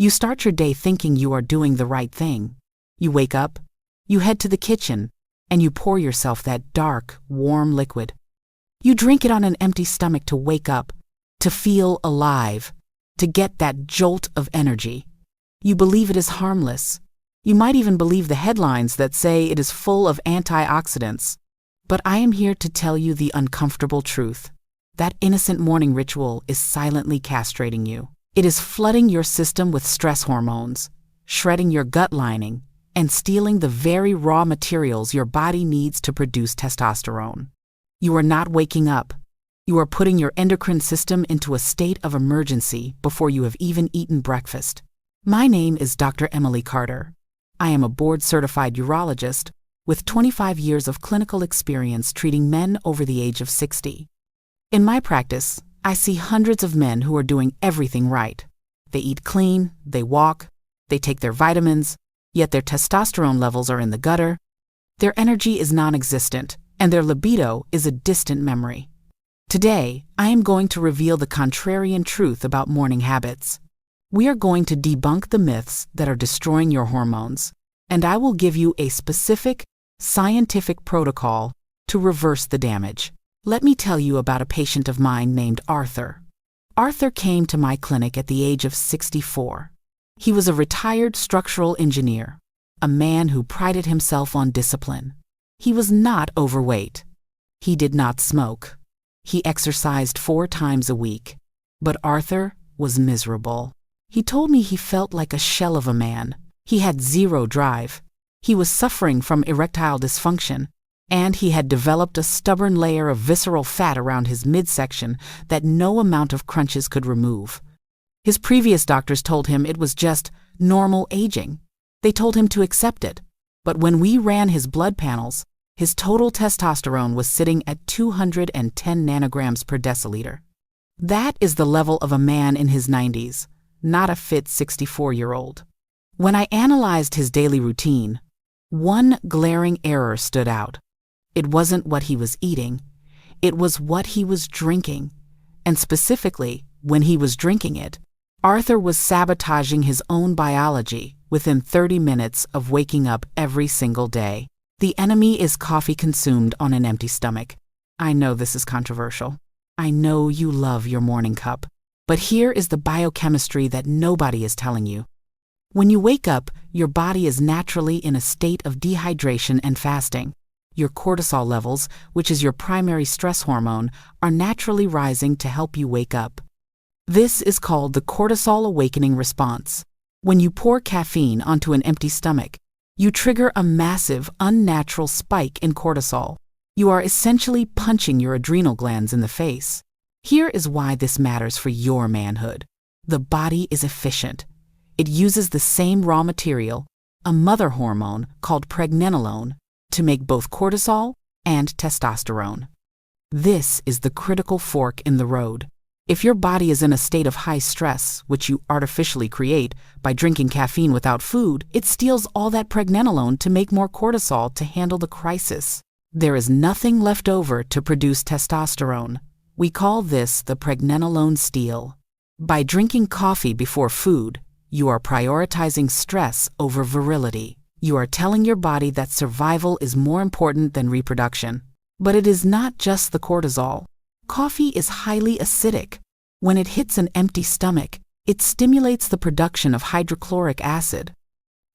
You start your day thinking you are doing the right thing. You wake up, you head to the kitchen, and you pour yourself that dark, warm liquid. You drink it on an empty stomach to wake up, to feel alive, to get that jolt of energy. You believe it is harmless. You might even believe the headlines that say it is full of antioxidants. But I am here to tell you the uncomfortable truth. That innocent morning ritual is silently castrating you. It is flooding your system with stress hormones, shredding your gut lining, and stealing the very raw materials your body needs to produce testosterone. You are not waking up. You are putting your endocrine system into a state of emergency before you have even eaten breakfast. My name is Dr. Emily Carter. I am a board-certified urologist with 25 years of clinical experience treating men over the age of 60. In my practice, I see hundreds of men who are doing everything right. They eat clean, they walk, they take their vitamins, yet their testosterone levels are in the gutter. Their energy is non-existent, and their libido is a distant memory. Today, I am going to reveal the contrarian truth about morning habits. We are going to debunk the myths that are destroying your hormones, and I will give you a specific, scientific protocol to reverse the damage. Let me tell you about a patient of mine named Arthur. Arthur came to my clinic at the age of 64. He was a retired structural engineer, a man who prided himself on discipline. He was not overweight. He did not smoke. He exercised 4 times a week. But Arthur was miserable. He told me he felt like a shell of a man. He had zero drive. He was suffering from erectile dysfunction, and he had developed a stubborn layer of visceral fat around his midsection that no amount of crunches could remove. His previous doctors told him it was just normal aging. They told him to accept it. But when we ran his blood panels, his total testosterone was sitting at 210 nanograms per deciliter. That is the level of a man in his 90s, not a fit 64-year-old. When I analyzed his daily routine, one glaring error stood out. It wasn't what he was eating, it was what he was drinking. And specifically, when he was drinking it, Arthur was sabotaging his own biology within 30 minutes of waking up every single day. The enemy is coffee consumed on an empty stomach. I know this is controversial. I know you love your morning cup. But here is the biochemistry that nobody is telling you. When you wake up, your body is naturally in a state of dehydration and fasting. Your cortisol levels, which is your primary stress hormone, are naturally rising to help you wake up. This is called the cortisol awakening response. When you pour caffeine onto an empty stomach, you trigger a massive, unnatural spike in cortisol. You are essentially punching your adrenal glands in the face. Here is why this matters for your manhood. The body is efficient. It uses the same raw material, a mother hormone called pregnenolone, to make both cortisol and testosterone. This is the critical fork in the road. If your body is in a state of high stress, which you artificially create by drinking caffeine without food, it steals all that pregnenolone to make more cortisol to handle the crisis. There is nothing left over to produce testosterone. We call this the Pregnenolone Steal. By drinking coffee before food, you are prioritizing stress over virility. You are telling your body that survival is more important than reproduction. But it is not just the cortisol. Coffee is highly acidic. When it hits an empty stomach, it stimulates the production of hydrochloric acid.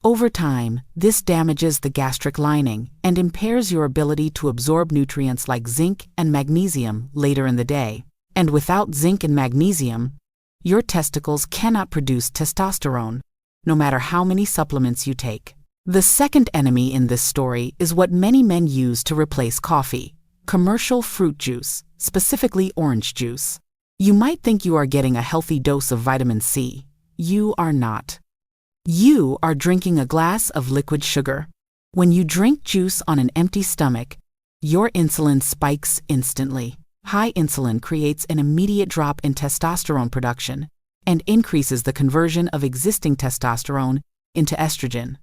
Over time, this damages the gastric lining and impairs your ability to absorb nutrients like zinc and magnesium later in the day. And without zinc and magnesium, your testicles cannot produce testosterone, no matter how many supplements you take. The second enemy in this story is what many men use to replace coffee: commercial fruit juice, specifically orange juice. You might think you are getting a healthy dose of vitamin C. You are not. You are drinking a glass of liquid sugar. When you drink juice on an empty stomach, your insulin spikes instantly. High insulin creates an immediate drop in testosterone production and increases the conversion of existing testosterone into estrogen.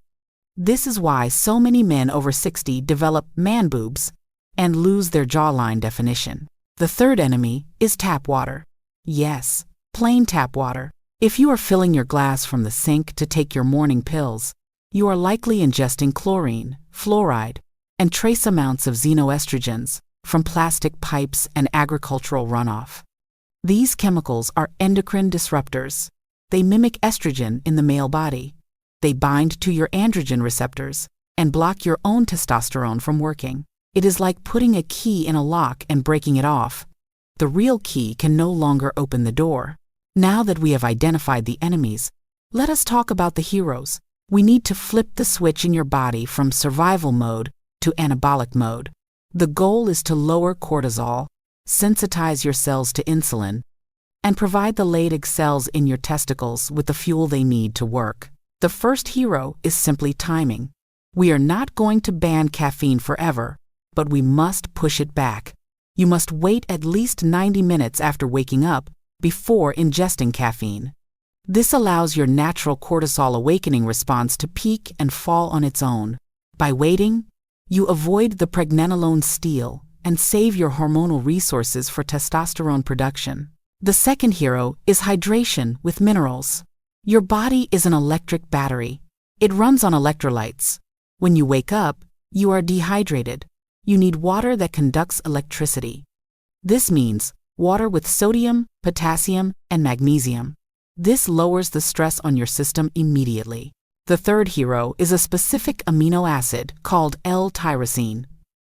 This is why so many men over 60 develop man boobs and lose their jawline definition. The third enemy is tap water. Yes, plain tap water. If you are filling your glass from the sink to take your morning pills, you are likely ingesting chlorine, fluoride, and trace amounts of xenoestrogens from plastic pipes and agricultural runoff. These chemicals are endocrine disruptors. They mimic estrogen in the male body. They bind to your androgen receptors and block your own testosterone from working. It is like putting a key in a lock and breaking it off. The real key can no longer open the door. Now that we have identified the enemies, let us talk about the heroes. We need to flip the switch in your body from survival mode to anabolic mode. The goal is to lower cortisol, sensitize your cells to insulin, and provide the Leydig cells in your testicles with the fuel they need to work. The first hero is simply timing. We are not going to ban caffeine forever, but we must push it back. You must wait at least 90 minutes after waking up before ingesting caffeine. This allows your natural cortisol awakening response to peak and fall on its own. By waiting, you avoid the Pregnenolone Steal and save your hormonal resources for testosterone production. The second hero is hydration with minerals. Your body is an electric battery. It runs on electrolytes. When you wake up, you are dehydrated. You need water that conducts electricity. This means water with sodium, potassium, and magnesium. This lowers the stress on your system immediately. The third hero is a specific amino acid called L-tyrosine.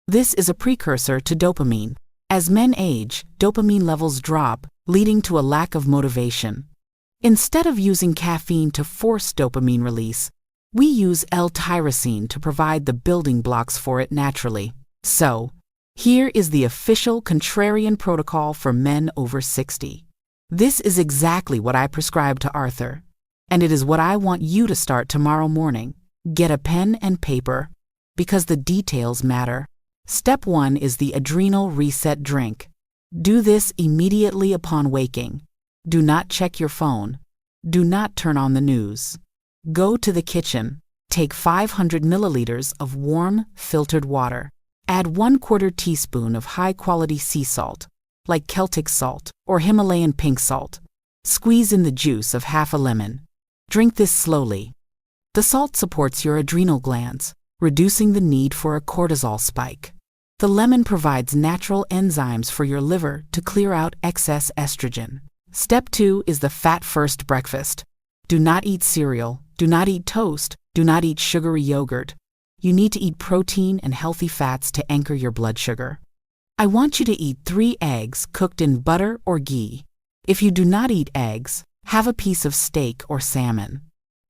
This is a precursor to dopamine. As men age, dopamine levels drop, leading to a lack of motivation. Instead of using caffeine to force dopamine release, we use L-tyrosine to provide the building blocks for it naturally. So, here is the official Contrarian Protocol for men over 60. This is exactly what I prescribe to Arthur, and it is what I want you to start tomorrow morning. Get a pen and paper, because the details matter. Step 1 is the Adrenal Reset Drink. Do this immediately upon waking. Do not check your phone. Do not turn on the news. Go to the kitchen. Take 500 milliliters of warm, filtered water. Add 1/4 teaspoon of high-quality sea salt, like Celtic salt or Himalayan pink salt. Squeeze in the juice of half a lemon. Drink this slowly. The salt supports your adrenal glands, reducing the need for a cortisol spike. The lemon provides natural enzymes for your liver to clear out excess estrogen. Step 2 is the fat-first breakfast. Do not eat cereal. Do not eat toast. Do not eat sugary yogurt. You need to eat protein and healthy fats to anchor your blood sugar. I want you to eat 3 eggs cooked in butter or ghee. If you do not eat eggs, have a piece of steak or salmon.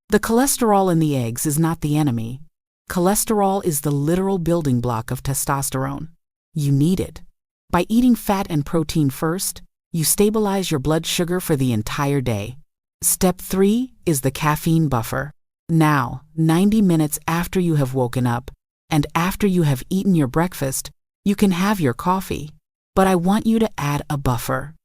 The cholesterol in the eggs is not the enemy. Cholesterol is the literal building block of testosterone. You need it. By eating fat and protein first, you stabilize your blood sugar for the entire day. Step 3 is the caffeine buffer. Now, 90 minutes after you have woken up, and after you have eaten your breakfast, you can have your coffee. But I want you to add a buffer.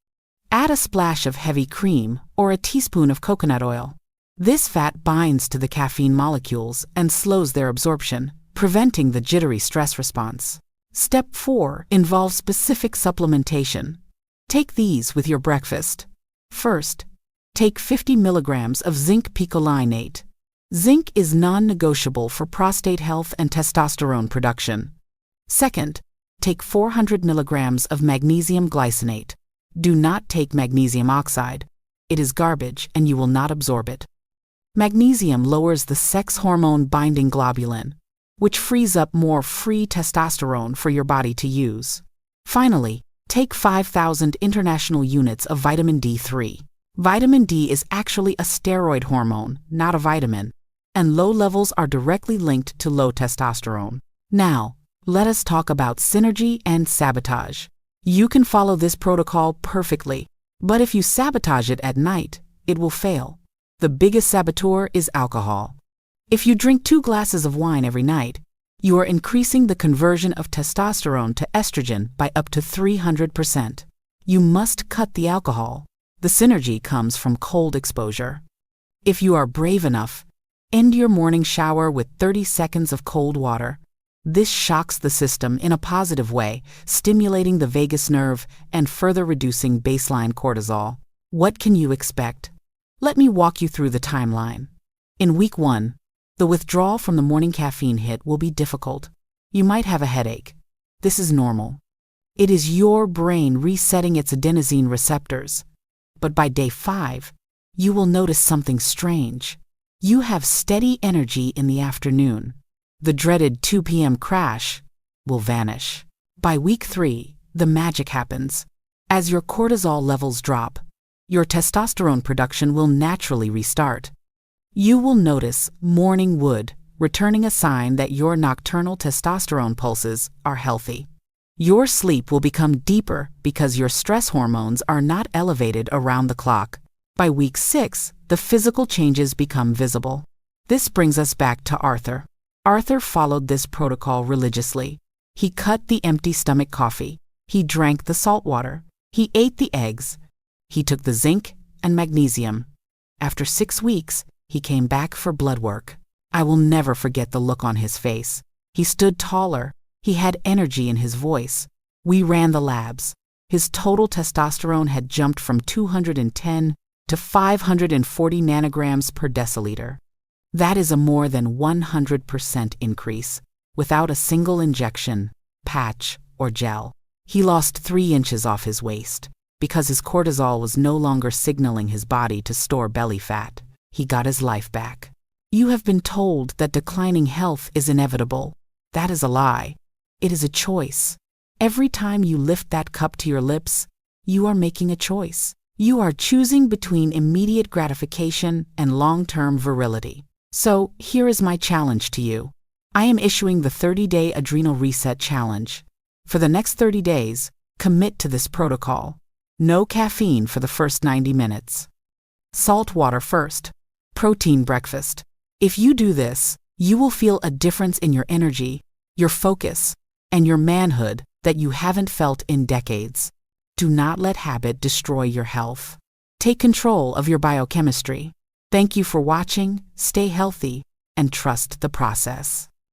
Add a splash of heavy cream or a teaspoon of coconut oil. This fat binds to the caffeine molecules and slows their absorption, preventing the jittery stress response. Step 4 involves specific supplementation. Take these with your breakfast. First, take 50 milligrams of zinc picolinate. Zinc is non-negotiable for prostate health and testosterone production. Second, take 400 milligrams of magnesium glycinate. Do not take magnesium oxide. It is garbage and you will not absorb it. Magnesium lowers the sex hormone binding globulin, which frees up more free testosterone for your body to use. Finally, take 5,000 international units of vitamin D3. Vitamin D is actually a steroid hormone, not a vitamin, and low levels are directly linked to low testosterone. Now, let us talk about synergy and sabotage. You can follow this protocol perfectly, but if you sabotage it at night, it will fail. The biggest saboteur is alcohol. If you drink 2 glasses of wine every night, you are increasing the conversion of testosterone to estrogen by up to 300%. You must cut the alcohol. The synergy comes from cold exposure. If you are brave enough, end your morning shower with 30 seconds of cold water. This shocks the system in a positive way, stimulating the vagus nerve and further reducing baseline cortisol. What can you expect? Let me walk you through the timeline. In week 1, the withdrawal from the morning caffeine hit will be difficult. You might have a headache. This is normal. It is your brain resetting its adenosine receptors. But by day 5, you will notice something strange. You have steady energy in the afternoon. The dreaded 2 p.m. crash will vanish. By week 3, the magic happens. As your cortisol levels drop, your testosterone production will naturally restart. You will notice morning wood, returning a sign that your nocturnal testosterone pulses are healthy. Your sleep will become deeper because your stress hormones are not elevated around the clock. By week 6, the physical changes become visible. This brings us back to Arthur. Arthur followed this protocol religiously. He cut the empty stomach coffee. He drank the salt water. He ate the eggs. He took the zinc and magnesium. After 6 weeks, he came back for blood work. I will never forget the look on his face. He stood taller. He had energy in his voice. We ran the labs. His total testosterone had jumped from 210 to 540 nanograms per deciliter. That is a more than 100% increase, without a single injection, patch, or gel. He lost 3 inches off his waist. Because his cortisol was no longer signaling his body to store belly fat, he got his life back. You have been told that declining health is inevitable. That is a lie. It is a choice. Every time you lift that cup to your lips, you are making a choice. You are choosing between immediate gratification and long-term virility. So, here is my challenge to you. I am issuing the 30-day Adrenal Reset Challenge. For the next 30 days, commit to this protocol. No caffeine for the first 90 minutes. Salt water first. Protein breakfast. If you do this, you will feel a difference in your energy, your focus, and your manhood that you haven't felt in decades. Do not let habit destroy your health. Take control of your biochemistry. Thank you for watching, stay healthy, and trust the process.